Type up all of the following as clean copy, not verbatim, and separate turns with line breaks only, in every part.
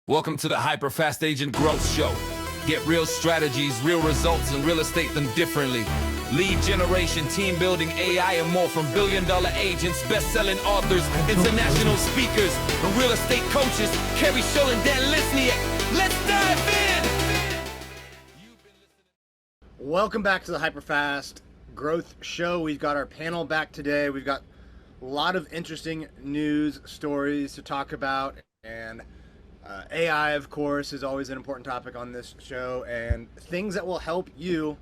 Welcome to the HyperFast Agent Growth Show. Get real strategies, real results, and real estate them differently. Lead generation, team building, AI, and more from billion-dollar agents, best-selling authors, international speakers, and real estate coaches, Kerry Shull and Dan Lesniak. Let's dive in!
Welcome back to the HyperFast Growth Show. We've got our panel back today. We've got a lot of interesting news stories to talk about, and AI, of course, is always an important topic on this show, and things that will help you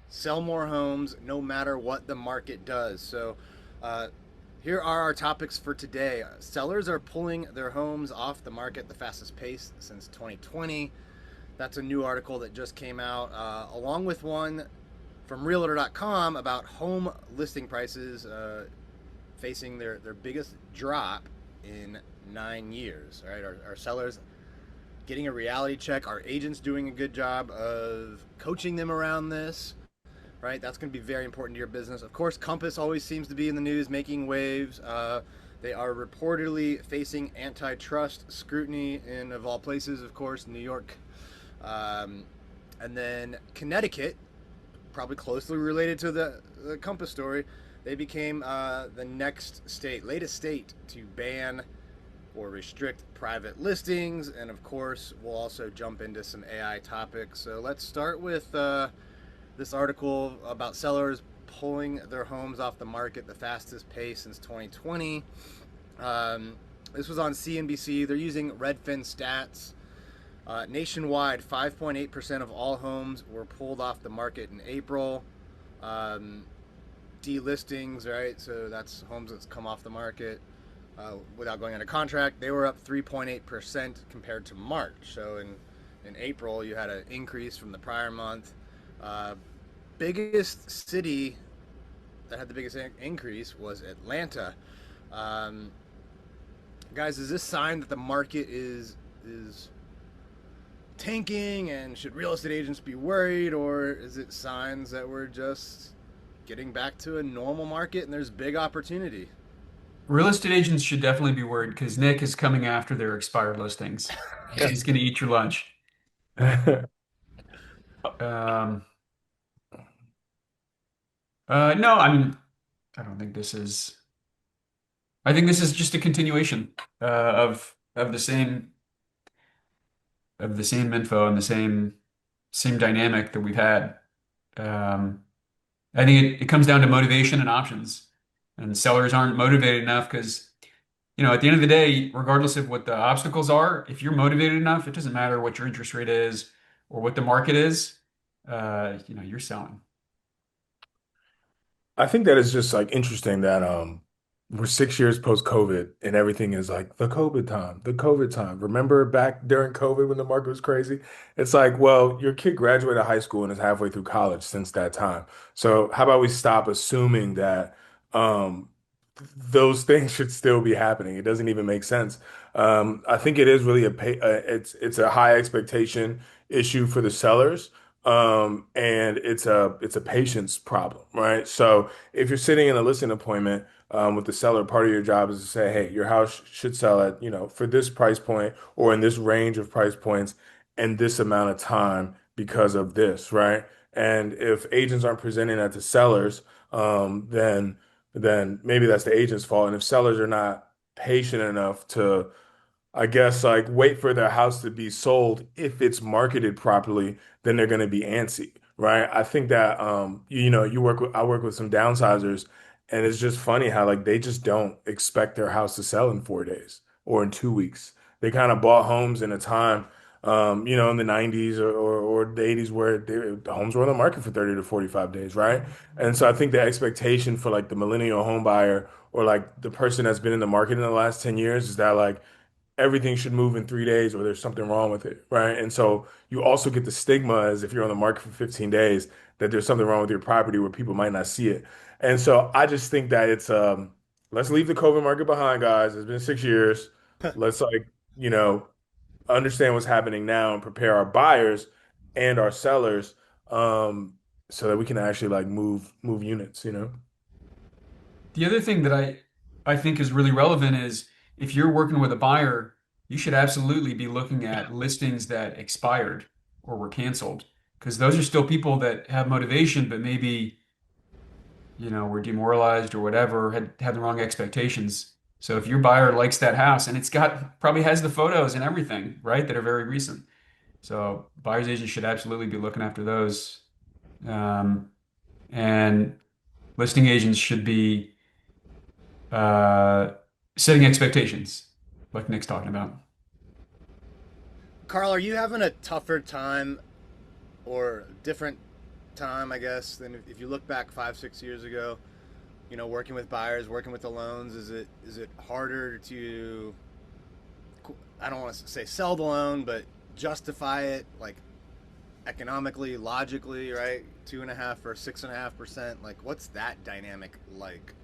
sell more homes no matter what the market does. So here are our topics for today. Sellers are pulling their homes off the market at the fastest pace since 2020. That's a new article that just came out, along with one from Realtor.com about home listing prices facing their biggest drop in 9 years. Right? Our sellers getting a reality check? Are agents doing a good job of coaching them around this? Right? That's going to be very important to your business. Of course, Compass always seems to be in the news, making waves. They are reportedly facing antitrust scrutiny in, of all places, of course, New York. And then Connecticut, probably closely related to the Compass story, they became the latest state to ban or restrict private listings. And of course, we'll also jump into some AI topics. So let's start with this article about sellers pulling their homes off the market the fastest pace since 2020. This was on CNBC. They're using Redfin stats. Nationwide, 5.8% of all homes were pulled off the market in April. Delistings, right? So that's homes that's come off the market without going under contract. They were up 3.8% compared to March. So in April, you had an increase from the prior month. Biggest city that had the biggest increase was Atlanta. Guys, is this a sign that the market is tanking, and should real estate agents be worried, or is it signs that we're just getting back to a normal market and there's big opportunity?
Real estate agents should definitely be worried because Nick is coming after their expired listings. He's going to eat your lunch. Um, no, I mean, I don't think this is. I think this is just a continuation of the same info and the same dynamic that we've had. Um, I think it comes down to motivation and options, and sellers aren't motivated enough because, at the end of the day, regardless of what the obstacles are, if you're motivated enough, it doesn't matter what your interest rate is or what the market is, you're selling.
I think that is just like interesting that we're 6 years post COVID and everything is like the COVID time, the COVID time. Remember back during COVID when the market was crazy? It's like, well, your kid graduated high school and is halfway through college since that time. So how about we stop assuming that um those things should still be happening? It doesn't even make sense. I think it is really it's a high expectation issue for the sellers. And it's a patience problem, right? So if you're sitting in a listing appointment with the seller, part of your job is to say, hey, your house should sell at, for this price point or in this range of price points and this amount of time because of this, right? And if agents aren't presenting that to sellers, then maybe that's the agent's fault. And if sellers are not patient enough to, I guess, like wait for their house to be sold, if it's marketed properly, then they're going to be antsy, right? I think that I work with some downsizers, and it's just funny how like they just don't expect their house to sell in 4 days or in 2 weeks. They kind of bought homes in a time, in the 90s or the 80s where the homes were on the market for 30 to 45 days, right? And so I think the expectation for like the millennial home buyer or like the person that's been in the market in the last 10 years is that like everything should move in 3 days or there's something wrong with it, right? And so you also get the stigma as if you're on the market for 15 days that there's something wrong with your property where people might not see it. And so I just think that it's let's leave the COVID market behind, guys. It's been 6 years. Let's like, you know, understand what's happening now and prepare our buyers and our sellers so that we can actually like move units.
The other thing that I think is really relevant is if you're working with a buyer, you should absolutely be looking at listings that expired or were canceled, because those are still people that have motivation, but maybe, were demoralized or whatever, had the wrong expectations. So if your buyer likes that house and probably has the photos and everything, right, that are very recent. So buyer's agents should absolutely be looking after those. Um, and listing agents should be uh, setting expectations, like Nick's talking about.
Karl, are you having a tougher time or different time, I guess, than if you look back 5, 6 years ago? Working with buyers, working with the loans, is it harder to, I don't want to say sell the loan, but justify it like economically, logically, right? 2.5 or 6.5%. Like, what's that dynamic like?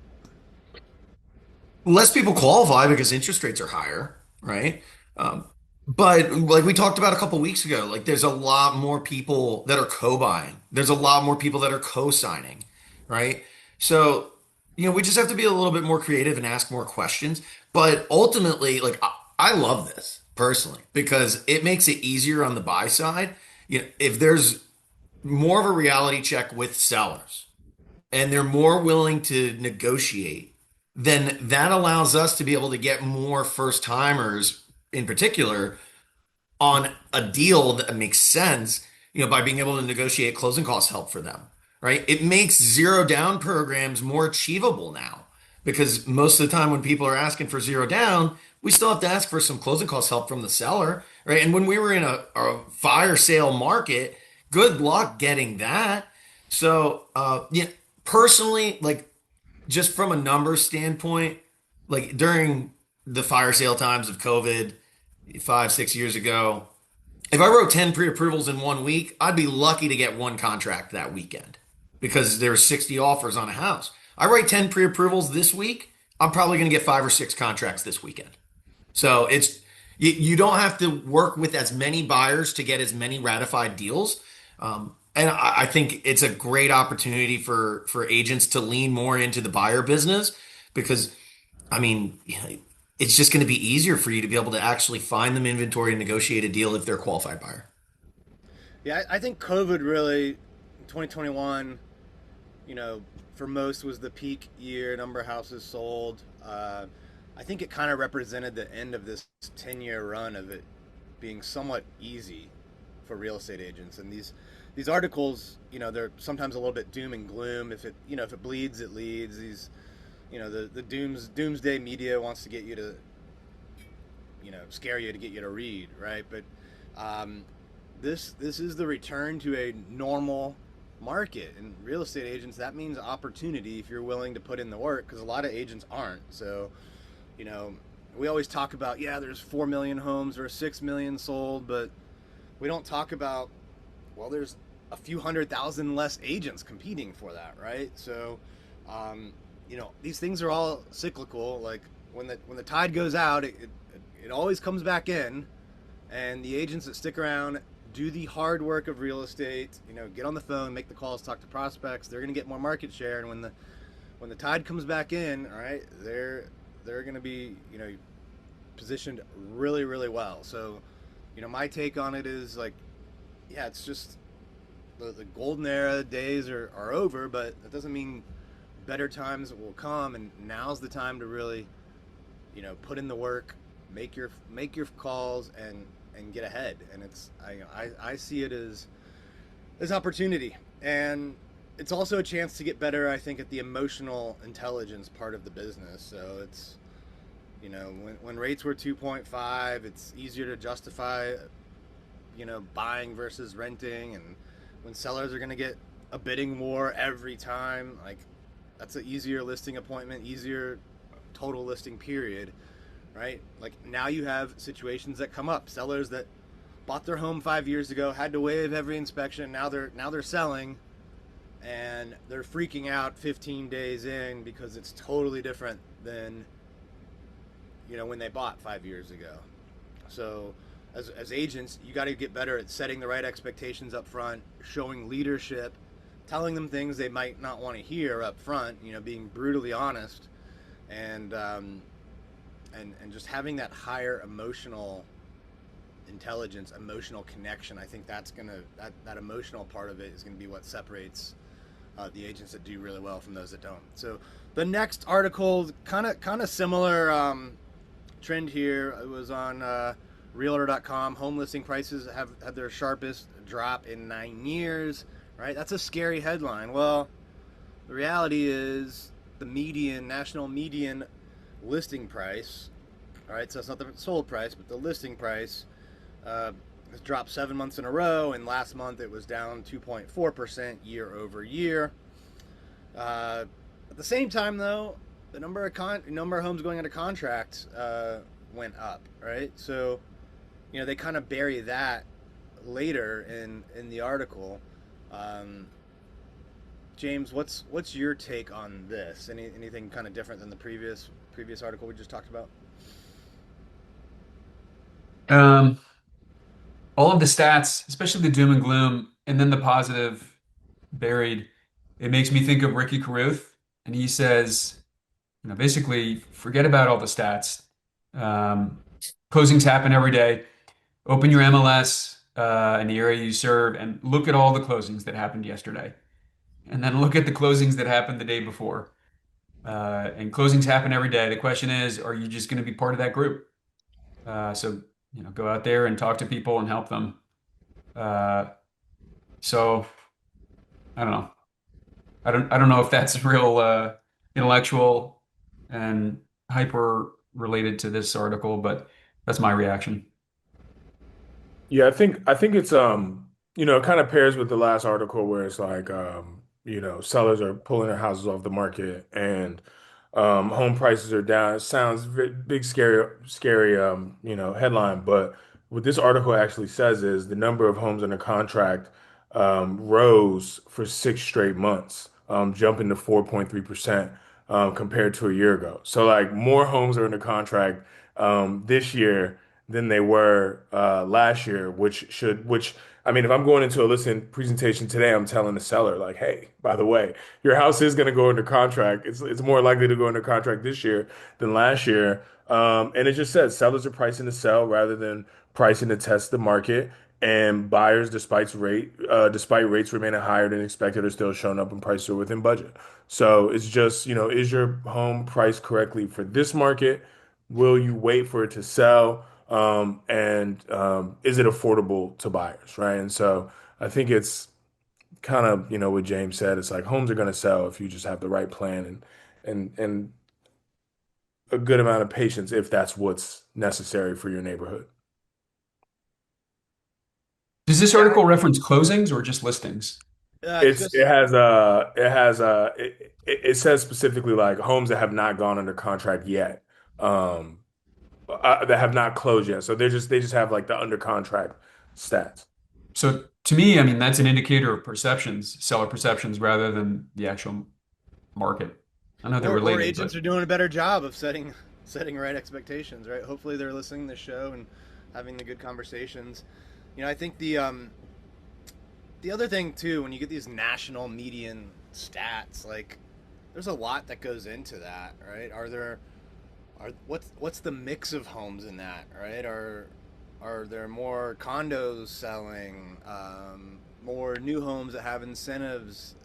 Less people qualify because interest rates are higher, right? Um, but like we talked about a couple weeks ago, like there's a lot more people that are co-buying. There's a lot more people that are co-signing, right? So, we just have to be a little bit more creative and ask more questions. But ultimately, like I love this personally because it makes it easier on the buy side. If there's more of a reality check with sellers, and they're more willing to negotiate, then that allows us to be able to get more first timers in particular on a deal that makes sense, by being able to negotiate closing cost help for them, right? It makes zero down programs more achievable now because most of the time when people are asking for zero down, we still have to ask for some closing cost help from the seller, right? And when we were in a fire sale market, good luck getting that. So, personally, like just from a numbers standpoint, like during the fire sale times of COVID 5, 6 years ago, if I wrote 10 pre-approvals in one week, I'd be lucky to get one contract that weekend because there's 60 offers on a house. I write 10 pre-approvals this week, I'm probably going to get 5 or 6 contracts this weekend. So you don't have to work with as many buyers to get as many ratified deals. And I think it's a great opportunity for agents to lean more into the buyer business because, I mean, it's just going to be easier for you to be able to actually find them inventory and negotiate a deal if they're a qualified buyer.
Yeah, I think COVID really, 2021, for most was the peak year, number of houses sold. I think it kind of represented the end of this 10-year run of it being somewhat easy for real estate agents. And these articles, they're sometimes a little bit doom and gloom. If it bleeds, it leads. The doomsday media wants to get you to, scare you to get you to read, right? But this is the return to a normal market. And real estate agents, that means opportunity if you're willing to put in the work, because a lot of agents aren't. So, we always talk about, there's 4 million homes or 6 million sold, but we don't talk about, well, there's a few 100,000 less agents competing for that, right? So, these things are all cyclical. Like when the tide goes out, it always comes back in, and the agents that stick around do the hard work of real estate. Get on the phone, make the calls, talk to prospects. They're going to get more market share, and when the tide comes back in, all right, they're going to be positioned really, really well. So, my take on it is like, it's just the golden era days are over, but that doesn't mean better times will come, and now's the time to really put in the work, make your calls and get ahead. And it's I see it as opportunity, and it's also a chance to get better, I think, at the emotional intelligence part of the business. So it's when rates were 2.5, it's easier to justify buying versus renting, and when sellers are going to get a bidding war every time, like that's an easier listing appointment, easier total listing period, right? Like now you have situations that come up, sellers that bought their home 5 years ago, had to waive every inspection, now they're selling, and they're freaking out 15 days in because it's totally different than when they bought 5 years ago. So as agents, you got to get better at setting the right expectations up front, showing leadership, telling them things they might not want to hear up front, being brutally honest, and and just having that higher emotional intelligence, emotional connection. I think that emotional part of it is gonna be what separates the agents that do really well from those that don't. So the next article, kind of similar trend here. It was on Realtor.com. Home listing prices have had their sharpest drop in 9 years. Right, that's a scary headline. Well, the reality is the national median listing price. All right, so it's not the sold price, but the listing price has dropped 7 months in a row, and last month it was down 2.4% year over year. At the same time, though, the number of homes going under contract went up. Right, so they kind of bury that later in the article. James, what's your take on this? Anything kind of different than the previous article we just talked about?
Um, all of the stats, especially the doom and gloom, and then the positive buried, it makes me think of Ricky Carruth, and he says, basically, forget about all the stats. Um, Closings happen every day. Open your MLS in the area you serve and look at all the closings that happened yesterday. And then look at the closings that happened the day before. And closings happen every day. The question is, are you just going to be part of that group? So, go out there and talk to people and help them. Uh, so I don't know. I don't know if that's real intellectual and hyper related to this article, but that's my reaction.
Yeah, I think it's it kind of pairs with the last article where it's like sellers are pulling their houses off the market and home prices are down. It sounds big, scary headline, but what this article actually says is the number of homes under contract rose for 6 straight months, jumping to 4.3% compared to a year ago. So like more homes are under contract this year than they were last year, which I mean, if I'm going into a listing presentation today, I'm telling the seller like, hey, by the way, your house is going to go under contract. It's more likely to go under contract this year than last year. And it just says sellers are pricing to sell rather than pricing to test the market. And buyers, despite rates remaining higher than expected, are still showing up and prices are within budget. So it's just, is your home priced correctly for this market? Will you wait for it to sell? And is it affordable to buyers, right? And so I think it's kind of, what James said. It's like homes are going to sell if you just have the right plan and a good amount of patience if that's what's necessary for your neighborhood.
Does this
Yeah,
article reference closings or just listings?
it's
It's
just
it says specifically like homes that have not gone under contract yet, um, that have not closed yet. So they just have like the under contract stats.
So to me, I mean, that's an indicator of perceptions, seller perceptions, rather than the actual market. I know they're
or
related,
agents
but
are doing a better job of setting right expectations. Right. Hopefully they're listening to the show and having the good conversations. I think the other thing too, when you get these national median stats, like there's a lot that goes into that, right? What's the mix of homes in that, right? Are there more condos selling, more new homes that have incentives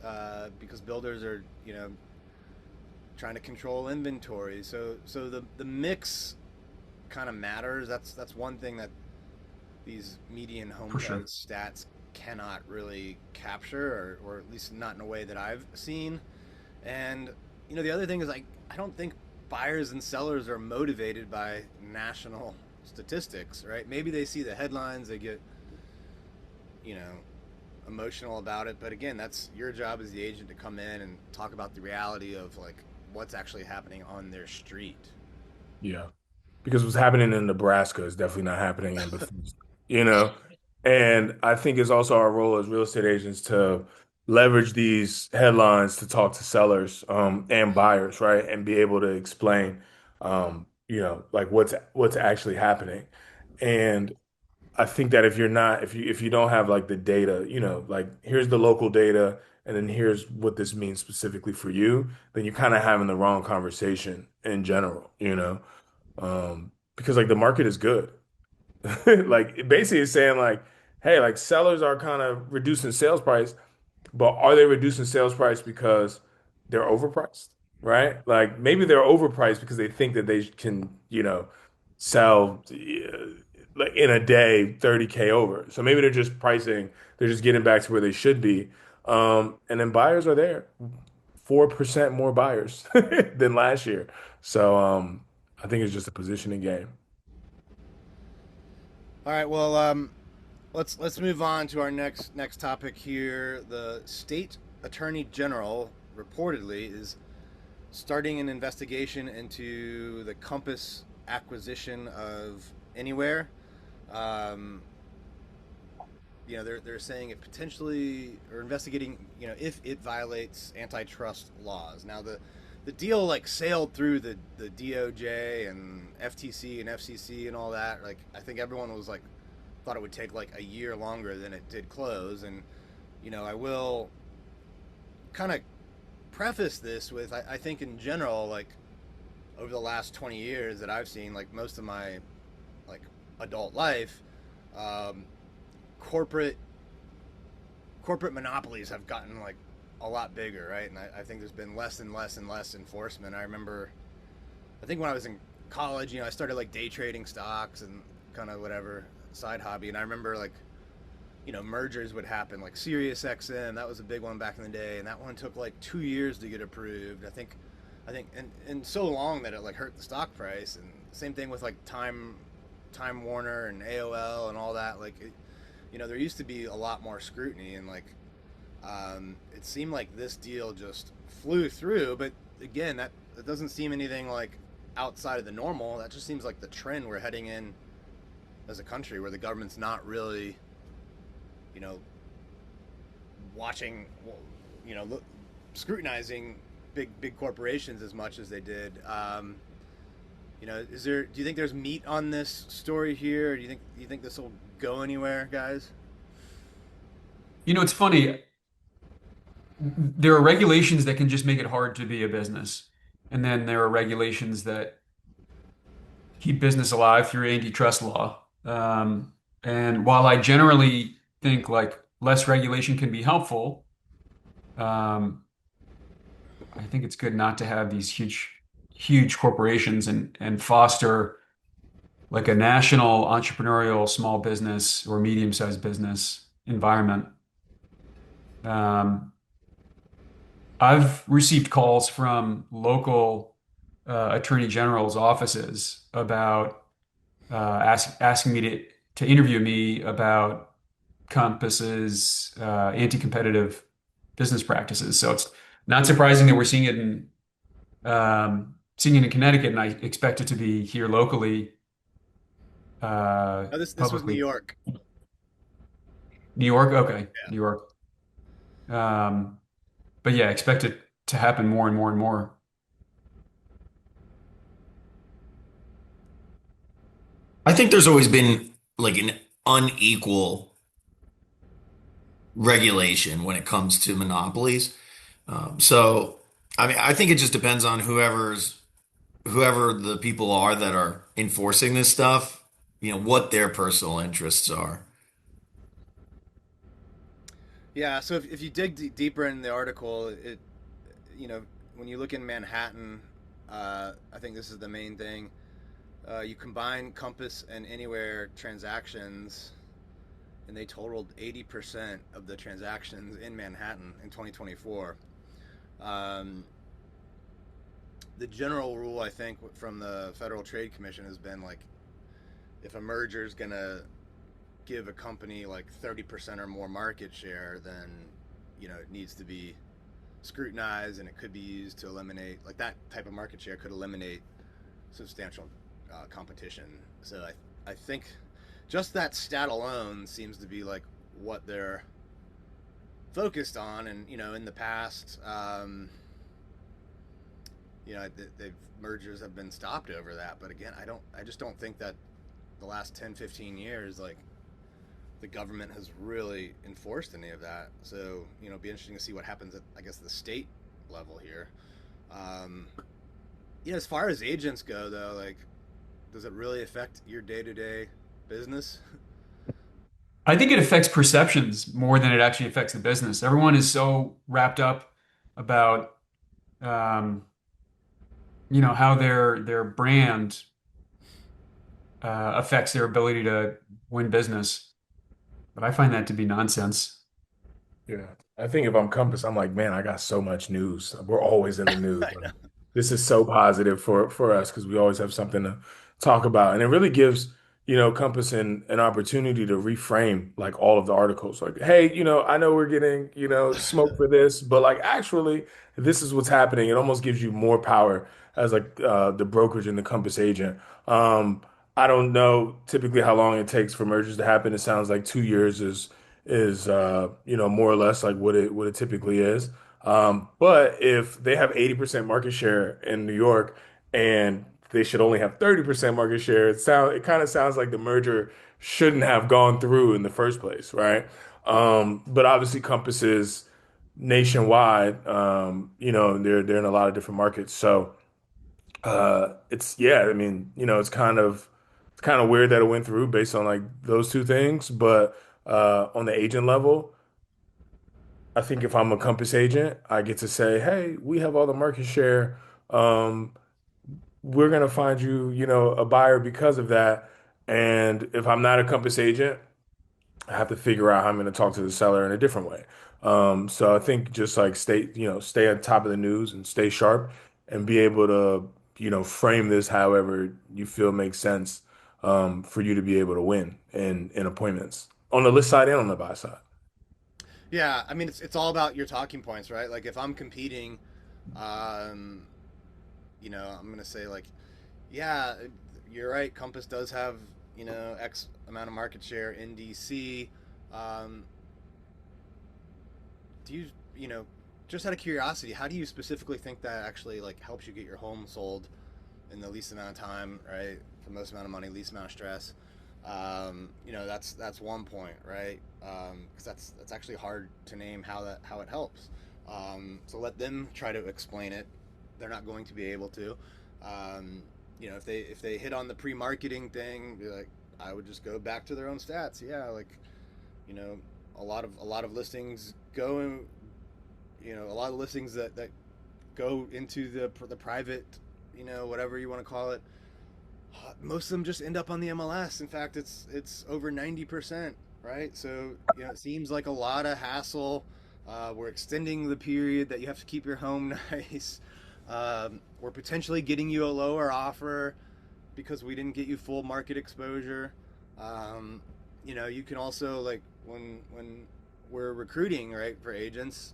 because builders are trying to control inventory? So the mix kind of matters. That's one thing that these median home
for sure.
price stats cannot really capture, or at least not in a way that I've seen. And the other thing is, like, I don't think buyers and sellers are motivated by national statistics, right? Maybe they see the headlines, they get you know emotional about it, but again, that's your job as the agent to come in and talk about the reality of like what's actually happening on their street.
Yeah. Because what's happening in Nebraska is definitely not happening in Bethesda, you know? And I think it's also our role as real estate agents to leverage these headlines to talk to sellers and buyers, right? And be able to explain like what's actually happening. And I think that if you don't have like the data, like here's the local data and then here's what this means specifically for you, then you're kind of having the wrong conversation in general. because like the market is good. Like basically it's saying like, hey, like sellers are kind of reducing sales price, but are they reducing sales price because they're overpriced, right? Like maybe they're overpriced because they think that they can, sell like in a day 30K over. So maybe they're just getting back to where they should be. And then buyers are there, 4% more buyers than last year. So I think it's just a positioning game.
All right, well, let's move on to our next topic here. The state attorney general reportedly is starting an investigation into the Compass acquisition of Anywhere. Um, they're saying it potentially, or investigating, if it violates antitrust laws. Now the deal like sailed through the DOJ and FTC and FCC and all that. Like I think everyone was like thought it would take like a year longer than it did close. And I will kind of preface this with I think in general, like over the last 20 years that I've seen, like most of my like adult life, um, corporate monopolies have gotten like a lot bigger, right? And I think there's been less and less and less enforcement. I think when I was in college, I started like day trading stocks and kind of whatever side hobby. And I remember like, mergers would happen, like Sirius XM, that was a big one back in the day. And that one took like 2 years to get approved. I think, and so long that it like hurt the stock price. And same thing with like Time Warner and AOL and all that. Like, there used to be a lot more scrutiny, and like, it seemed like this deal just flew through. But again, that doesn't seem anything like outside of the normal. That just seems like the trend we're heading in as a country, where the government's not really, watching, scrutinizing big corporations as much as they did. Do you think there's meat on this story here? Or do you think this will go anywhere, guys?
It's funny. There are regulations that can just make it hard to be a business. And then there are regulations that keep business alive through antitrust law. And while I generally think like less regulation can be helpful, um, I think it's good not to have these huge corporations and foster like a national entrepreneurial small business or medium-sized business environment. Um, I've received calls from local attorney general's offices about asking me to interview me about Compass's anti-competitive business practices. So it's not surprising that we're seeing it in Connecticut, and I expect it to be here locally,
Oh, this was New
publicly.
York.
New York, okay,
Yeah.
New York. Um, but yeah, expect it to happen more and more and more.
I think there's always been like an unequal regulation when it comes to monopolies. So, I mean, I think it just depends on whoever the people are that are enforcing this stuff, what their personal interests are.
Yeah, so if you dig deeper in the article, you know, when you look in Manhattan, I think this is the main thing. You combine Compass and Anywhere transactions, and they totaled 80% of the transactions in Manhattan in 2024. Um, the general rule, I think, from the Federal Trade Commission has been like, if a merger is gonna give a company like 30% or more market share, then it needs to be scrutinized, and it could be used to eliminate, like, that type of market share could eliminate substantial competition. So I think just that stat alone seems to be like what they're focused on. And in the past, they've mergers have been stopped over that. But again, I just don't think that the last 10-15 years, like, the government has really enforced any of that. So it'd be interesting to see what happens at, I guess, the state level here. As far as agents go, though, like, does it really affect your day-to-day business?
I think it affects perceptions more than it actually affects the business. Everyone is so wrapped up about um, how their brand affects their ability to win business. But I find that to be nonsense.
Yeah. I think if I'm Compass, I'm like, man, I got so much news. We're always in the news.
I know.
This is so positive for us because we always have something to talk about. And it really gives, Compass an opportunity to reframe like all of the articles. Like, hey, I know we're getting, smoke for this, but like actually this is what's happening. It almost gives you more power as like the brokerage and the Compass agent. I don't know typically how long it takes for mergers to happen. It sounds like 2 years is more or less like what it typically is. But if they have 80% market share in New York and they should only have 30% market share, it kind of sounds like the merger shouldn't have gone through in the first place, right? But obviously Compass is nationwide. They're in a lot of different markets. So it's yeah, I mean, it's kind of weird that it went through based on like those two things, but on the agent level, I think if I'm a Compass agent, I get to say, hey, we have all the market share. Um, we're gonna find you, a buyer because of that. And if I'm not a Compass agent, I have to figure out how I'm going to talk to the seller in a different way. So I think just like stay on top of the news and stay sharp and be able to, frame this however you feel makes sense, for you to be able to win in appointments on the list side and on the buy side.
Yeah, I mean it's all about your talking points, right? Like if I'm competing, um, I'm gonna say like, yeah, you're right. Compass does have X amount of market share in DC. Um, do you you know just out of curiosity, how do you specifically think that actually like helps you get your home sold in the least amount of time, right? For the most amount of money, least amount of stress. That's one point, right? Because that's actually hard to name how it helps. So let them try to explain it. They're not going to be able to. If they hit on the pre-marketing thing, be like, I would just go back to their own stats. Yeah, like you know, a lot of listings go. A lot of listings that go into the private, whatever you want to call it. Most of them just end up on the MLS. In fact, it's over 90%, right? So it seems like a lot of hassle. We're extending the period that you have to keep your home nice. We're potentially getting you a lower offer because we didn't get you full market exposure. You can also like when we're recruiting, right, for agents,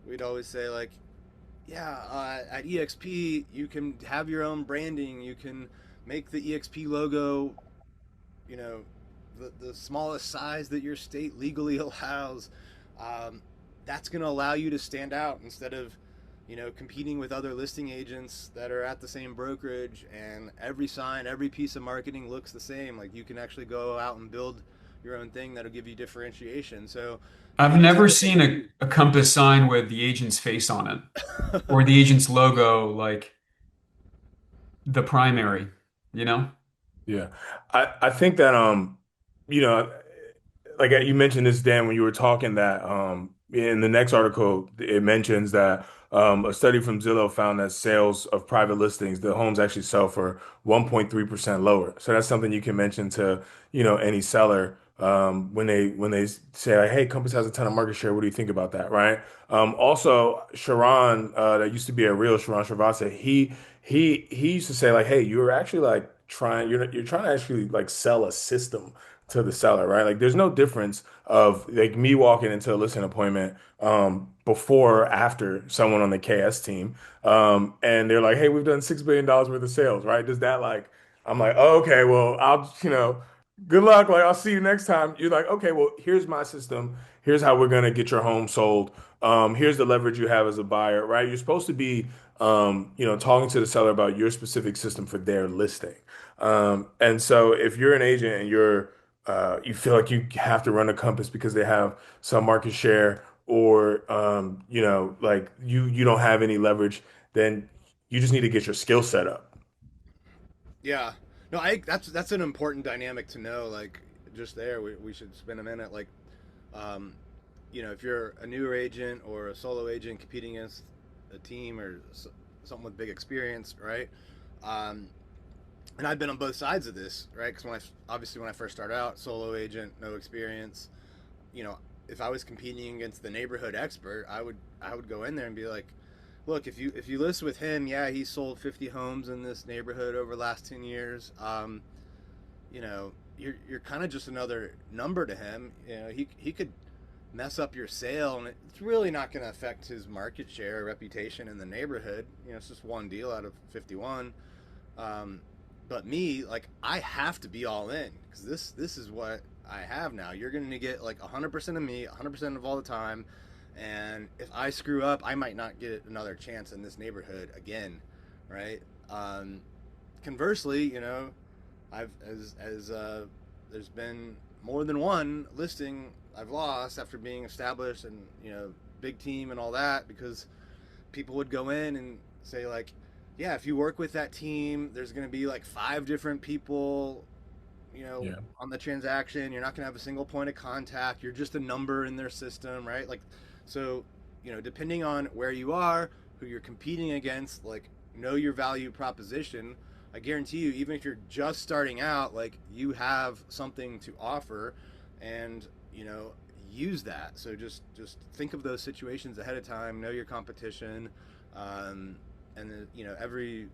we'd always say like, yeah, at EXP you can have your own branding. You can make the EXP logo, you know, the smallest size that your state legally allows. Um, that's going to allow you to stand out instead of, competing with other listing agents that are at the same brokerage and every sign, every piece of marketing looks the same. Like you can actually go out and build your own thing that'll give you differentiation. So
I've
agents
never
have to
seen a Compass sign with the agent's face on it or the agent's logo, like the primary, you know?
Yeah. I think that you know, like you mentioned this, Dan, when you were talking that in the next article, it mentions that a study from Zillow found that sales of private listings, the homes actually sell for 1.3% lower. So that's something you can mention to, any seller when they say like, hey, Compass has a ton of market share. What do you think about that? Right. Also, Sharon, that used to be a real Sharon Srivatsa, he used to say like, hey, you're actually like you're trying to actually like sell a system to the seller, right? Like there's no difference of like me walking into a listing appointment before or after someone on the KS team. And they're like, hey, we've done $6 billion worth of sales, right? Does that like I'm like, oh, okay, well, good luck. Like I'll see you next time. You're like, okay, well, here's my system. Here's how we're gonna get your home sold. Here's the leverage you have as a buyer, right? You're supposed to be talking to the seller about your specific system for their listing. And so if you're an agent and you feel like you have to run a Compass because they have some market share or like you don't have any leverage, then you just need to get your skill set up.
Yeah. No, I that's an important dynamic to know. Like just there, we should spend a minute. Like, um, if you're a newer agent or a solo agent competing against a team or something with big experience, right? Um, and I've been on both sides of this, right? Because obviously when I first started out, solo agent, no experience, you know, if I was competing against the neighborhood expert, I would go in there and be like, look, if you list with him, yeah, he sold 50 homes in this neighborhood over the last 10 years. You're kind of just another number to him. He could mess up your sale, and it's really not going to affect his market share or reputation in the neighborhood. It's just one deal out of 51. Um, but me, like, I have to be all in because this is what I have now. You're going to get like 100% of me, 100% of all the time, and if I screw up, I might not get another chance in this neighborhood again, right? Conversely, I've as there's been more than one listing I've lost after being established and big team and all that because people would go in and say like, yeah, if you work with that team, there's going to be like five different people,
Yeah.
on the transaction. You're not going to have a single point of contact. You're just a number in their system, right? Like, so, depending on where you are, who you're competing against, like, know your value proposition. I guarantee you, even if you're just starting out, like, you have something to offer, and use that. So just think of those situations ahead of time. Know your competition, and every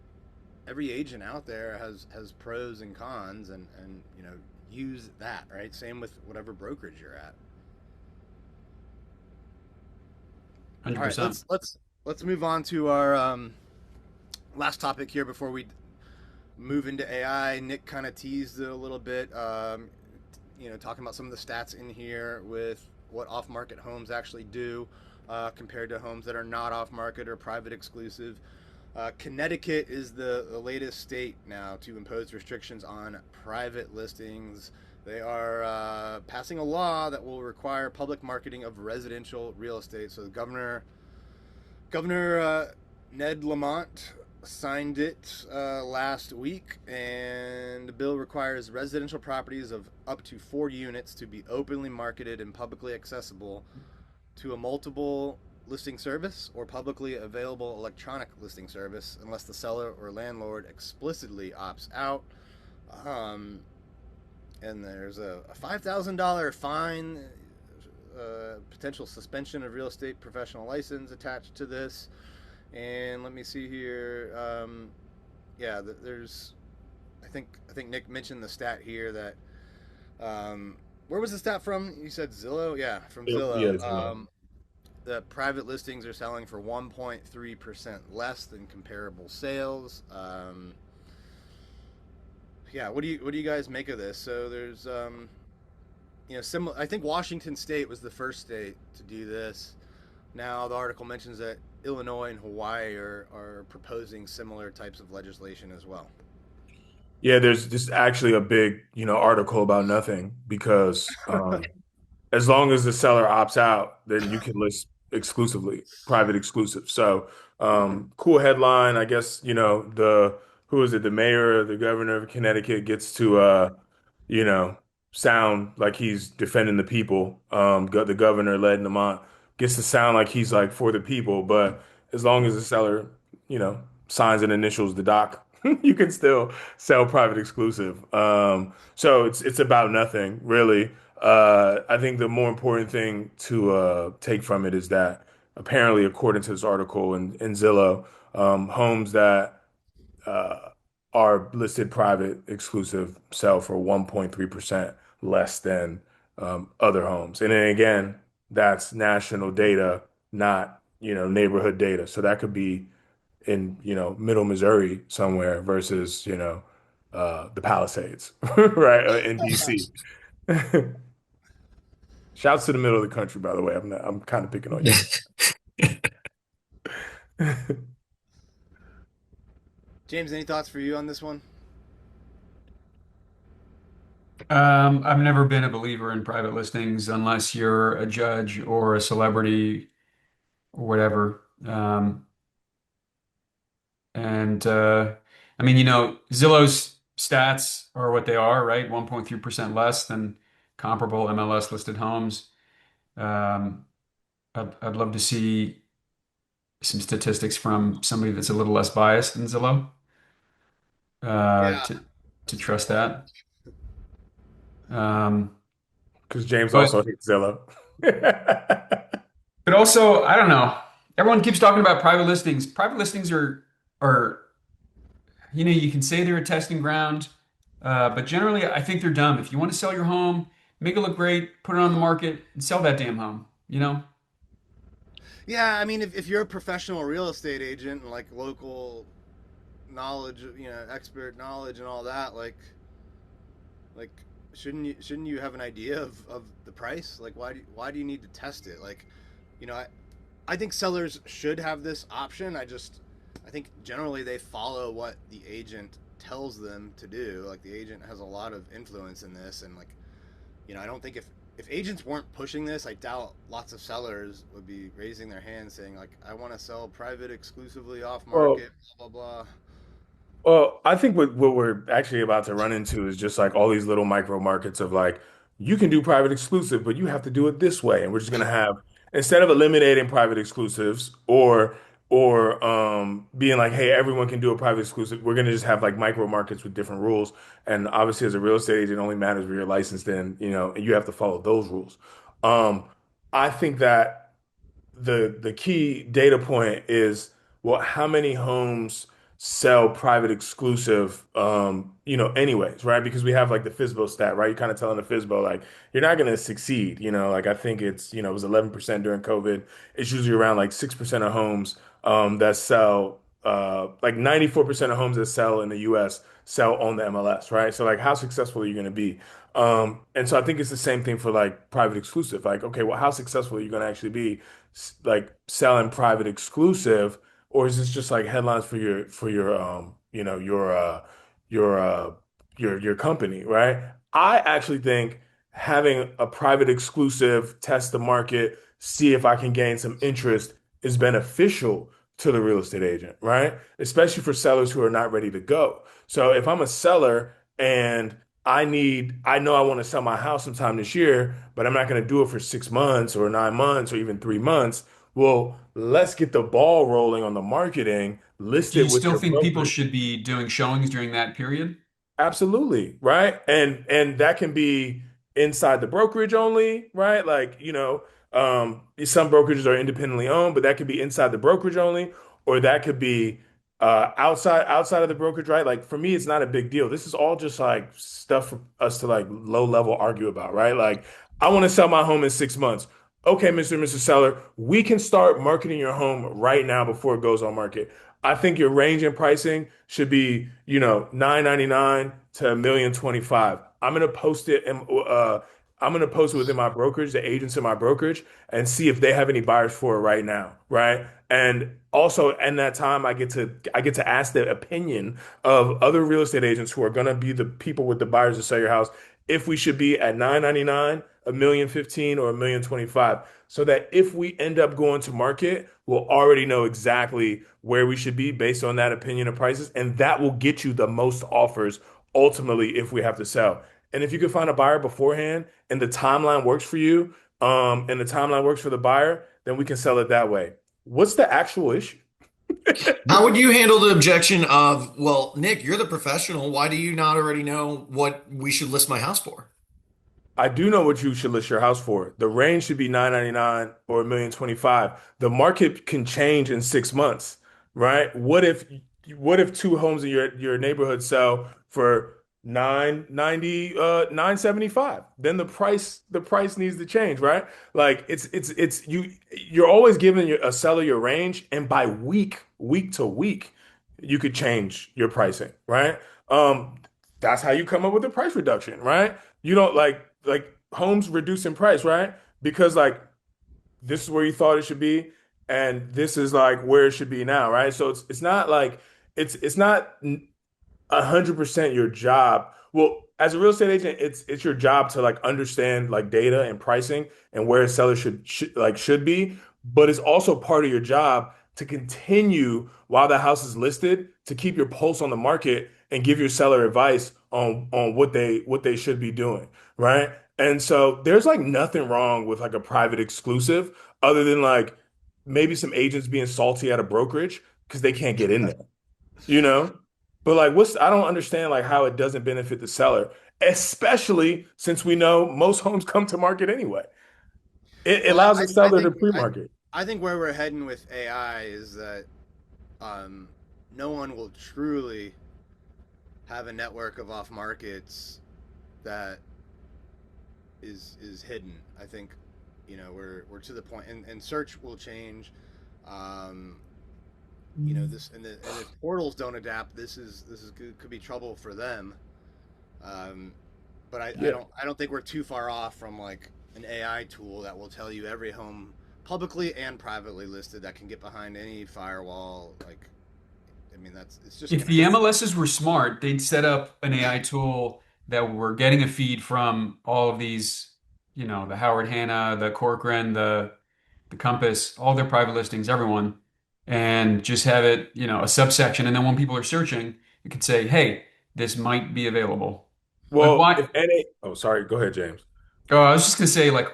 agent out there has pros and cons, and use that, right? Same with whatever brokerage you're at. All right,
100%.
let's move on to our last topic here before we move into AI. Nick kind of teased it a little bit, talking about some of the stats in here with what off-market homes actually do compared to homes that are not off-market or private exclusive. Connecticut is the latest state now to impose restrictions on private listings. They are passing a law that will require public marketing of residential real estate. So the Governor Ned Lamont signed it last week, and the bill requires residential properties of up to 4 units to be openly marketed and publicly accessible to a multiple listing service or publicly available electronic listing service unless the seller or landlord explicitly opts out. Um, and there's a $5,000 fine, potential suspension of real estate professional license attached to this. And let me see here. Yeah, there's. I think Nick mentioned the stat here that. Where was the stat from? You said Zillow. Yeah, from
Yeah,
Zillow.
it's low.
The private listings are selling for 1.3% less than comparable sales. Yeah, what do you guys make of this? So there's similar. I think Washington State was the first state to do this. Now the article mentions that Illinois and Hawaii are proposing similar types of legislation as well.
Yeah, there's just actually a big, article about nothing because as long as the seller opts out, then you can list exclusively, private exclusive. So, cool headline. I guess, who is it? The mayor, the governor of Connecticut gets to, you know, sound like he's defending the people. The governor, Led Lamont, gets to sound like he's like for the people. But as long as the seller, signs and initials the doc, you can still sell private exclusive. So it's about nothing really. I think the more important thing to take from it is that apparently, according to this article in Zillow, homes that uh, are listed private exclusive sell for 1.3% less than other homes. And then again, that's national data, not, neighborhood data. So that could be in, middle Missouri somewhere versus, the Palisades, right? In DC. Shouts to the middle of the country, by the way. I'm kind of picking on y'all.
James, any thoughts for you on this one?
I've never been a believer in private listings unless you're a judge or a celebrity or whatever. And I mean, Zillow's stats are what they are, right? 1.3% less than comparable MLS listed homes. Um, I'd love to see some statistics from somebody that's a little less biased than Zillow uh,
Yeah,
to to
that's a good
trust
point.
that. Um,
Because James
but
also hates Zillow.
but also, I don't know. Everyone keeps talking about private listings. Private listings are you can say they're a testing ground, but generally, I think they're dumb. If you want to sell your home, make it look great, put it on the market, and sell that damn home. You know?
Yeah, I mean, if you're a professional real estate agent and like local knowledge, expert knowledge and all that, like shouldn't you have an idea of the price? Like, why do you need to test it? Like, I think sellers should have this option. I think generally they follow what the agent tells them to do. Like, the agent has a lot of influence in this, and like, I don't think if agents weren't pushing this, I doubt lots of sellers would be raising their hands saying like, I want to sell private exclusively off
Well,
market, blah blah blah.
Well, I think what we're actually about to run into is just like all these little micro markets of like, you can do private exclusive, but you have to do it this way. And we're just gonna have, instead of eliminating private exclusives or being like, hey, everyone can do a private exclusive, we're gonna just have like micro markets with different rules. And obviously as a real estate agent, it only matters where you're licensed in, and you have to follow those rules. Um, I think that the key data point is, well, how many homes sell private exclusive, anyways, right? Because we have like the FISBO stat, right? You're kind of telling the FISBO like you're not going to succeed, like I think it's, it was 11% during COVID. It's usually around like 6% of homes that sell, like 94% of homes that sell in the US sell on the MLS, right? So like how successful are you going to be? And so I think it's the same thing for like private exclusive. Like, okay, well, how successful are you going to actually be like selling private exclusive, or is this just like headlines for your your company, right? I actually think having a private exclusive test the market, see if I can gain some interest is beneficial to the real estate agent, right? Especially for sellers who are not ready to go. So if I'm a seller and I know I want to sell my house sometime this year, but I'm not going to do it for 6 months or 9 months or even 3 months. Well, let's get the ball rolling on the marketing, list
Do you
it with
still
your
think people
broker.
should be doing showings during that period?
Absolutely, right? And that can be inside the brokerage only, right? Like, some brokerages are independently owned, but that could be inside the brokerage only, or that could be outside of the brokerage, right? Like for me, it's not a big deal. This is all just like stuff for us to like low level argue about, right? Like, I want to sell my home in 6 months. Okay, Mr. and Mrs. Seller, we can start marketing your home right now before it goes on market. I think your range in pricing should be, 999 to 1,025,000. I'm gonna post it within my brokerage, the agents in my brokerage, and see if they have any buyers for it right now, right? And also in that time, I get to ask the opinion of other real estate agents who are gonna be the people with the buyers to sell your house if we should be at 999, 1,015,000, or 1,025,000, so that if we end up going to market, we'll already know exactly where we should be based on that opinion of prices, and that will get you the most offers ultimately if we have to sell. And if you can find a buyer beforehand and the timeline works for you, and the timeline works for the buyer, then we can sell it that way. What's the actual issue?
How would you handle the objection of, well, Nick, you're the professional. Why do you not already know what we should list my house for?
I do know what you should list your house for. The range should be 999 or 1,025,000. The market can change in 6 months, right? What if two homes in your neighborhood sell for 990, 975? Then the price needs to change, right? Like you're always giving a seller your range, and by week to week, you could change your pricing, right? That's how you come up with a price reduction, right? You don't like homes reduce in price, right? Because like this is where you thought it should be, and this is like where it should be now, right? So it's not like it's not 100% your job. Well, as a real estate agent, it's your job to like understand like data and pricing and where a seller should be, but it's also part of your job to continue while the house is listed to keep your pulse on the market and give your seller advice on what they should be doing, right? And so there's like nothing wrong with like a private exclusive other than like maybe some agents being salty at a brokerage because they can't get in there, you know? But like I don't understand like how it doesn't benefit the seller, especially since we know most homes come to market anyway. It
Well,
allows
I,
the
I
seller to
think
pre-market.
I think where we're heading with AI is that um, no one will truly have a network of off markets that is hidden. I think, we're to the point, and search will change. Um, this and if portals don't adapt, this is could be trouble for them. Um, but I
Yeah.
don't think we're too far off from like an AI tool that will tell you every home publicly and privately listed that can get behind any firewall. Like, I mean, it's just
If
gonna
the
happen.
MLSs were smart, they'd set up an AI tool that were getting a feed from all of these, the Howard Hanna, the Corcoran, the Compass, all their private listings, everyone, and just have it, a subsection. And then when people are searching, you could say, hey, this might be available. Like
Well,
why?
if NA, oh, sorry, go ahead, James.
I was just gonna say, like,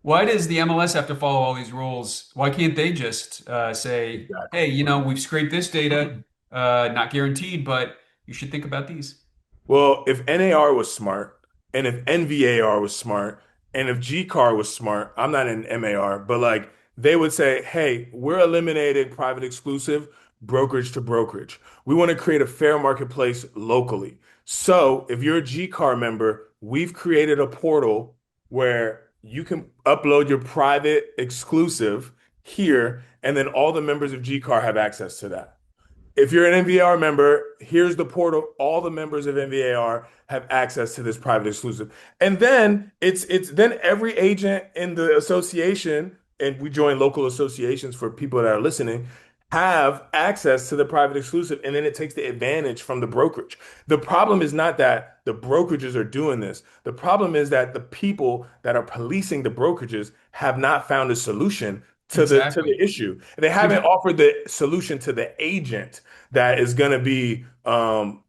why does the MLS have to follow all these rules? Why can't they just say, hey,
Exactly.
we've scraped this data, not guaranteed, but you should think about these.
Well, if NAR was smart, and if NVAR was smart, and if GCAR was smart, I'm not in MAR, but like they would say, hey, we're eliminating private exclusive brokerage to brokerage. We want to create a fair marketplace locally. So if you're a GCAR member, we've created a portal where you can upload your private exclusive here, and then all the members of GCAR have access to that. If you're an NVAR member, here's the portal. All the members of NVAR have access to this private exclusive. And then it's then every agent in the association, and we join local associations for people that are listening, have access to the private exclusive. And then it takes the advantage from the brokerage. The problem is not that the brokerages are doing this. The problem is that the people that are policing the brokerages have not found a solution to the
Exactly.
issue. They
So
haven't offered the solution to the agent that is going to be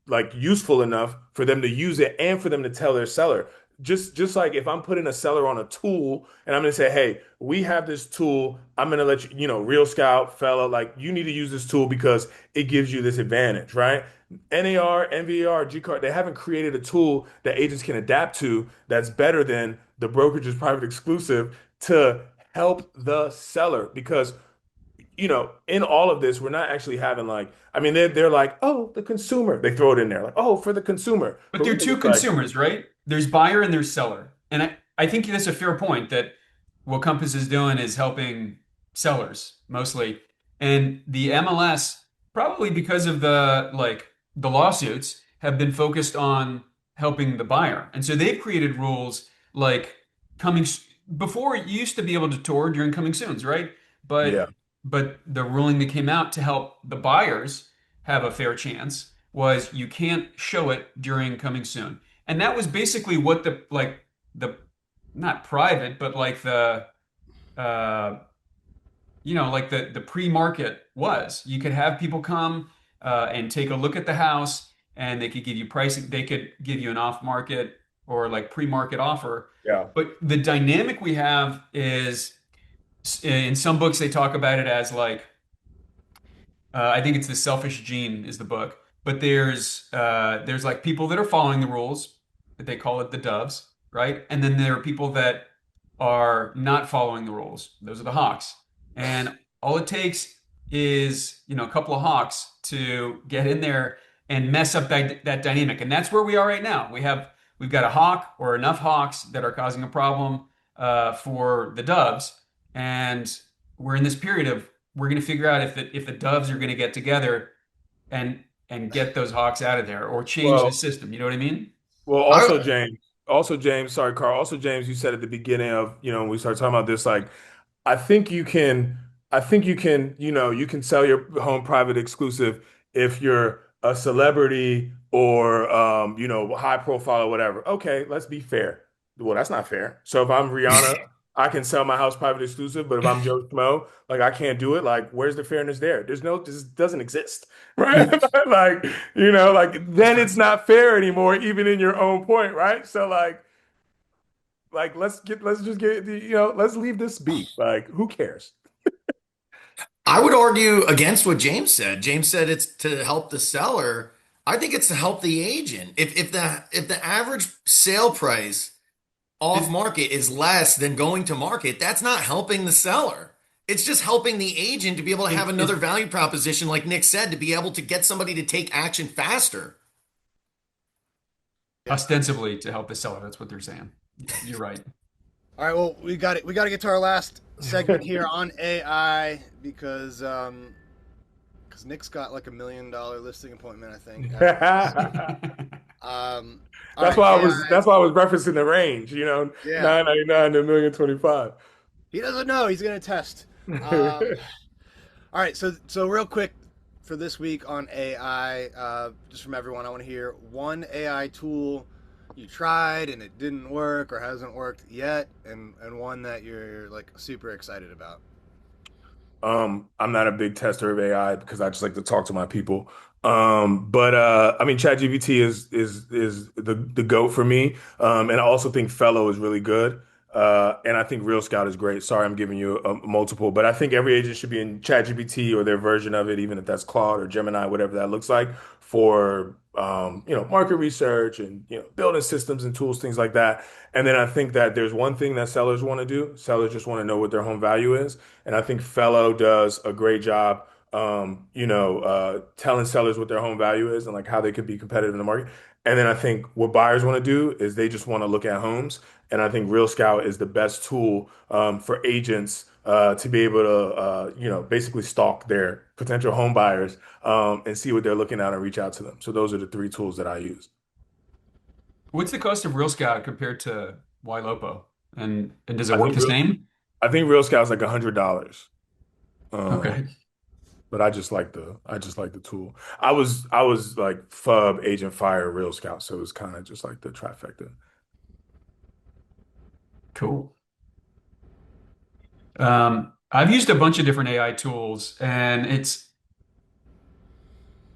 like useful enough for them to use it and for them to tell their seller. Just like if I'm putting a seller on a tool and I'm going to say, hey, we have this tool. I'm going to let you, Real Scout fella, like you need to use this tool because it gives you this advantage, right? NAR, NVAR, G-Card, they haven't created a tool that agents can adapt to that's better than the brokerage's private exclusive to help the seller because in all of this, we're not actually having like, I mean, they're like, oh, the consumer. They throw it in there, like, oh, for the consumer.
but
But
there are
really,
two
it's like,
consumers, right? There's buyer and there's seller. And I think that's a fair point that what Compass is doing is helping sellers mostly. And the MLS, probably because of the lawsuits, have been focused on helping the buyer. And so they've created rules like coming before you used to be able to tour during coming soons, right?
yeah.
But the ruling that came out to help the buyers have a fair chance was you can't show it during coming soon. And that was basically what the not private, but like uh like the pre-market was. You could have people come and take a look at the house and they could give you pricing, they could give you an off-market or like pre-market offer.
Yeah.
But the dynamic we have is in some books they talk about it as like I think it's The Selfish Gene is the book. But there's like people that are following the rules, that they call it the doves, right? And then there are people that are not following the rules. Those are the hawks. And all it takes is, a couple of hawks to get in there and mess up that dynamic. And that's where we are right now. We've got a hawk or enough hawks that are causing a problem for the doves. And we're in this period of we're going to figure out if the doves are going to get together and get those hawks out of there or change the
Well,
system. You know what I mean?
well,
I
also James, sorry, Carl, also James, you said at the beginning of, when we started talking about this, like, I think you can, you can sell your home private exclusive if you're a celebrity or, high profile or whatever. Okay, let's be fair. Well, that's not fair. So if I'm Rihanna I can sell my house private exclusive, but if I'm Joe Schmo, like I can't do it. Like, where's the fairness there? This doesn't exist, right? Like, like then it's not fair anymore, even in your own point, right? So like let's just get let's leave this be. Like, who cares?
I would argue against what James said. James said it's to help the seller. I think it's to help the agent. If the average sale price off market is less than going to market, that's not helping the seller. It's just helping the agent to be able to have another value proposition, like Nick said, to be able to get somebody to take action faster.
Ostensibly to help the seller. That's what they're saying. You're right.
All right, well, we got to get to our last segment here on AI because Nick's got like $1 million listing appointment, I think.
That's why I was referencing the range,
Yeah.
999 to 1,025,000.
He doesn't know. He's gonna test. All right, so real quick for this week on AI, just from everyone, I want to hear one AI tool you tried and it didn't work or hasn't worked yet, and one that you're like super excited about.
I'm not a big tester of AI because I just like to talk to my people. But I mean, ChatGPT is the GOAT for me. And I also think Fellow is really good. And I think Real Scout is great. Sorry, I'm giving you a multiple, but I think every agent should be in ChatGPT or their version of it, even if that's Claude or Gemini, whatever that looks like, for market research and building systems and tools, things like that. And then I think that there's one thing that sellers want to do. Sellers just want to know what their home value is, and I think Fellow does a great job. Telling sellers what their home value is and like how they could be competitive in the market. And then I think what buyers want to do is they just want to look at homes. And I think Real Scout is the best tool for agents to be able to, basically stalk their potential home buyers and see what they're looking at and reach out to them. So those are the three tools that I use.
What's the cost of Real Scout compared to YLOPO? And does it
I
work
think
the
Real,
same?
I think Real Scout's like $100.
Okay.
But I just like the tool. I was like FUB, Agent Fire, Real Scout, so it was kind of just like the trifecta.
Cool. I've used a bunch of different AI tools, and it's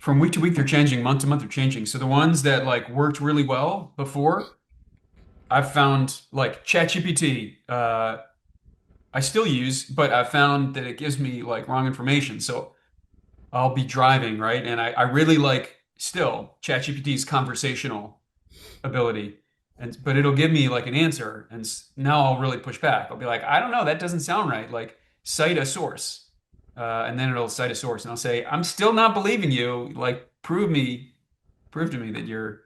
from week to week, they're changing, month to month, they're changing. So the ones that like worked really well before, I've found like ChatGPT, I still use, but I found that it gives me like wrong information. So I'll be driving, right? And I really like still ChatGPT's conversational ability. But it'll give me like an answer, and now I'll really push back. I'll be like, I don't know, that doesn't sound right. Like, cite a source, and then it'll cite a source, and I'll say, I'm still not believing you. Like, prove to me that you're.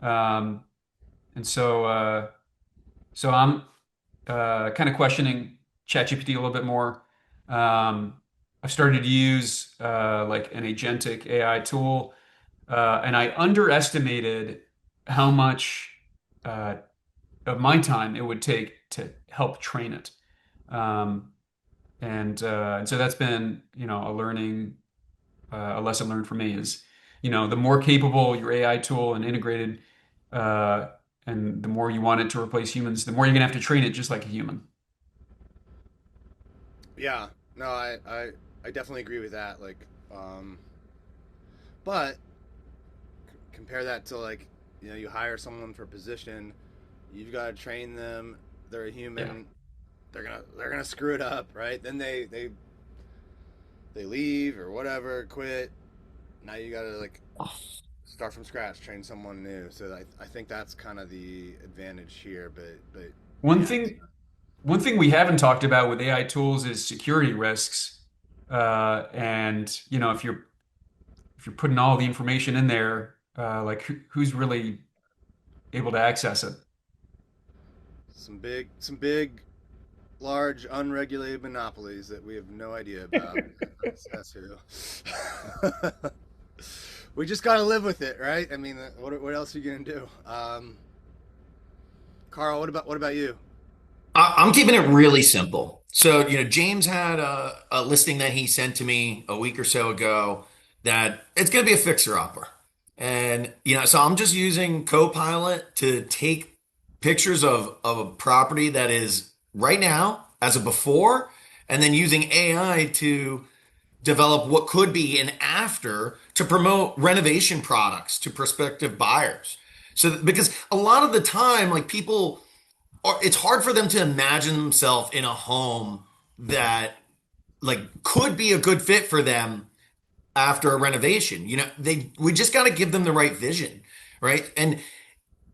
Um, and so I'm kind of questioning ChatGPT a little bit more. I've started to use like an agentic AI tool, and I underestimated how much uh, of my time it would take to help train it. Um, and so that's been, a lesson learned for me is, the more capable your AI tool and integrated, uh, and the more you want it to replace humans, the more you're gonna have to train it just like a human.
Yeah, no, I definitely agree with that. Like, but compare that to like, you hire someone for a position, you've got to train them. They're a
Yeah.
human. They're gonna screw it up, right? Then they leave or whatever, quit. Now you got to like start from scratch, train someone new. So I think that's kind of the advantage here. But
One
yeah,
thing, one thing we haven't talked about with AI tools is security risks. And if you're putting all the information in there, like who's really able to access it?
some big large unregulated monopolies that we have no idea about. That's who. We just got to live with it, right? I mean, what else are you gonna do? Carl, what about you?
I'm keeping it really simple. So, James had a listing that he sent to me a week or so ago that it's going to be a fixer-upper. And, so I'm just using Copilot to take pictures of a property that is right now as a before, and then using AI to develop what could be an after to promote renovation products to prospective buyers. So, because a lot of the time, like people are, it's hard for them to imagine themselves in a home that like could be a good fit for them after a renovation. We just got to give them the right vision, right? And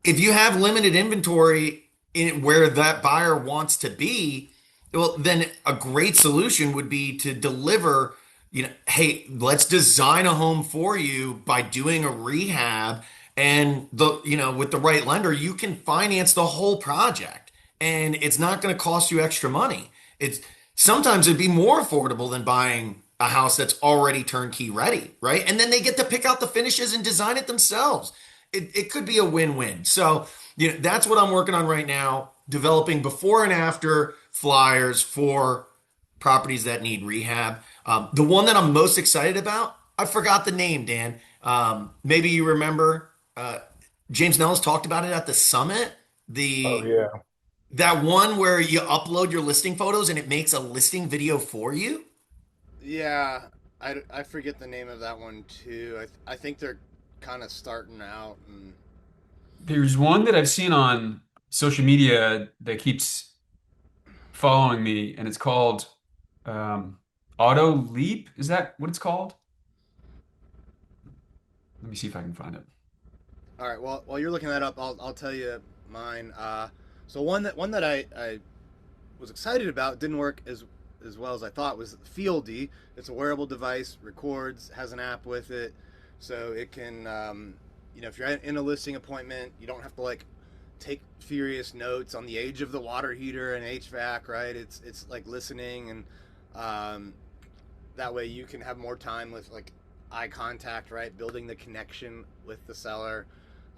if you have limited inventory in where that buyer wants to be, well, then a great solution would be to deliver, hey, let's design a home for you by doing a rehab, and with the right lender, you can finance the whole project and it's not going to cost you extra money. It's sometimes it'd be more affordable than buying a house that's already turnkey ready, right? And then they get to pick out the finishes and design it themselves. It could be a win-win. So, that's what I'm working on right now, developing before and after flyers for properties that need rehab. The one that I'm most excited about, I forgot the name, Dan. Maybe you remember. James Nellis talked about it at the summit.
Oh
The
yeah.
That one where you upload your listing photos and it makes a listing video for you.
Yeah, I forget the name of that one too. I think they're kind of starting out, and
There's one that I've seen on social media that keeps following me, and it's called Auto Leap. Is that what it's called? Let me see if I can find it.
all right. Well, while you're looking that up, I'll tell you mine. So one that I was excited about, didn't work as well as I thought, was Fieldy. It's a wearable device, records, has an app with it, so it can, if you're in a listing appointment, you don't have to like take furious notes on the age of the water heater and HVAC, right? It's like listening, and um, that way you can have more time with like eye contact, right? Building the connection with the seller.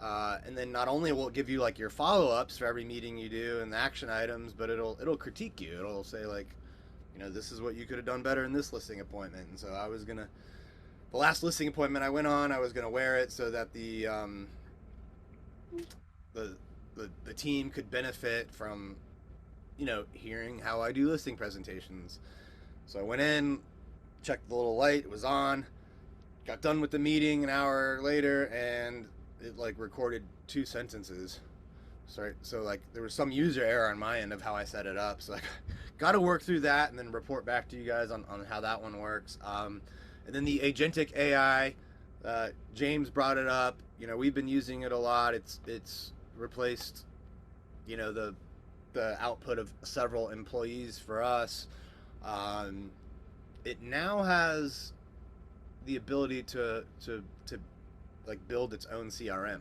And then not only will it give you like your follow-ups for every meeting you do and the action items, but it'll critique you. It'll say like, this is what you could have done better in this listing appointment. And so the last listing appointment I went on, I was gonna wear it so that the the team could benefit from hearing how I do listing presentations. So I went in, checked the little light, it was on, got done with the meeting an hour later, and it like recorded two sentences. Sorry, so like there was some user error on my end of how I set it up. So I got to work through that and then report back to you guys on how that one works. And then the agentic AI, James brought it up. We've been using it a lot. It's replaced, the output of several employees for us. It now has the ability to like build its own CRM,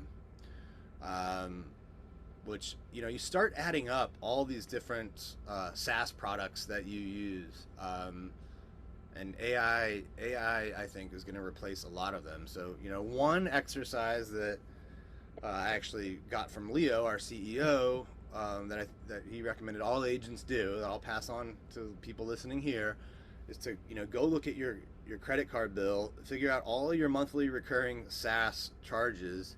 which you start adding up all these different SaaS products that you use, and AI I think is going to replace a lot of them. So one exercise that I actually got from Leo, our CEO, that he recommended all agents do, that I'll pass on to people listening here, is to go look at your credit card bill, figure out all of your monthly recurring SaaS charges,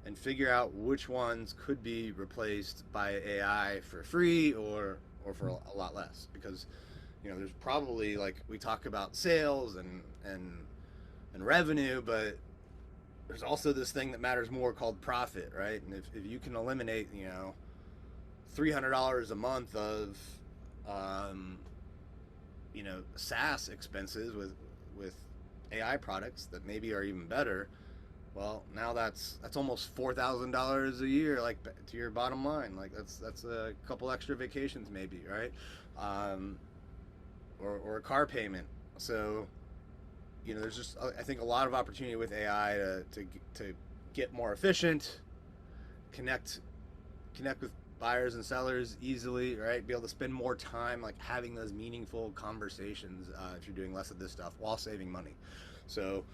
and figure out which ones could be replaced by AI for free or for a lot less. Because there's probably, like, we talk about sales and revenue, but there's also this thing that matters more called profit, right? And if you can eliminate $300 a month of SaaS expenses with AI products that maybe are even better, well, now that's almost $4,000 a year, like, to your bottom line. Like that's a couple extra vacations maybe, right? Or a car payment. So there's just, I think, a lot of opportunity with AI to get more efficient, connect with buyers and sellers easily, right? Be able to spend more time like having those meaningful conversations, if you're doing less of this stuff while saving money. So,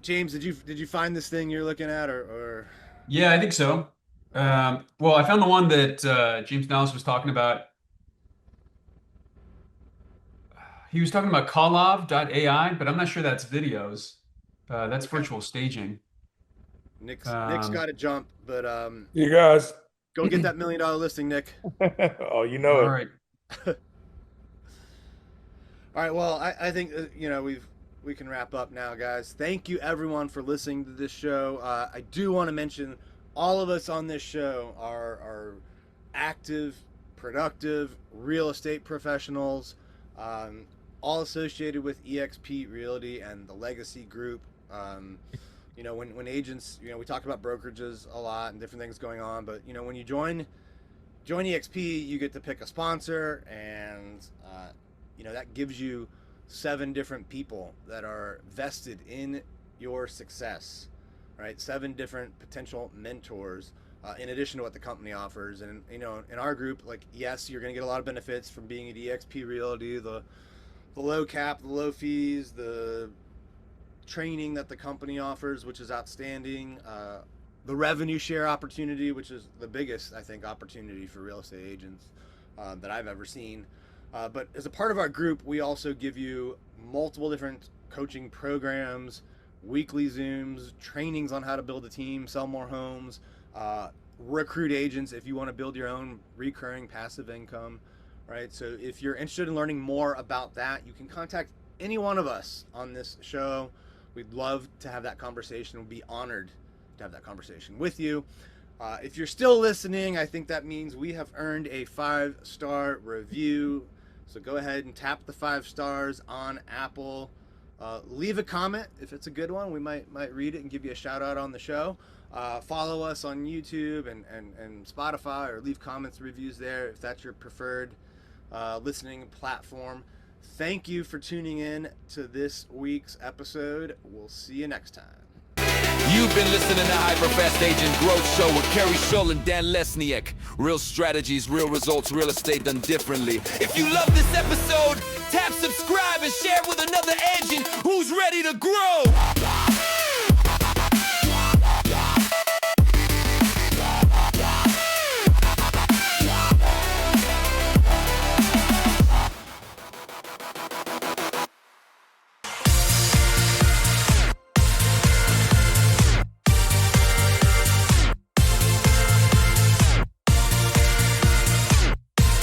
James, did you find this thing you're looking at, or
Yeah, I think so. Well, I found the one that James Nellis was talking about. He was talking about Kolov.ai, but I'm not sure that's videos. That's
okay?
virtual staging.
Nick's
Um,
got to jump, but
You guys.
Go get that $1 million listing, Nick.
Oh, you know
All
it.
right.
All right. Well, I think we can wrap up now, guys. Thank you everyone for listening to this show. I do want to mention all of us on this show are active, productive real estate professionals, all associated with eXp Realty and the Legacy Group. When agents, we talk about brokerages a lot and different things going on, but when you join eXp, you get to pick a sponsor, and that gives you 7 different people that are vested in your success, right? 7 different potential mentors, in addition to what the company offers. And in our group, like, yes, you're going to get a lot of benefits from being at eXp Realty, the low cap, the low fees, the training that the company offers, which is outstanding, the revenue share opportunity, which is the biggest, I think, opportunity for real estate agents that I've ever seen. But as a part of our group, we also give you multiple different coaching programs, weekly Zooms, trainings on how to build a team, sell more homes, recruit agents if you want to build your own recurring passive income, right? So if you're interested in learning more about that, you can contact any one of us on this show. We'd love to have that conversation. We'd be honored to have that conversation with you. If you're still listening, I think that means we have earned a 5-star review. So go ahead and tap the 5 stars on Apple. Leave a comment if it's a good one. We might read it and give you a shout out on the show. Follow us on YouTube and Spotify, or leave comments, reviews there if that's your preferred listening platform. Thank you for tuning in to this week's episode. We'll see you next time.
You've been listening to HyperFast Agent Growth Show with Kerry Shull and Dan Lesniak. Real strategies, real results, real estate done differently. If you love this episode, tap subscribe and share with another agent who's ready to grow.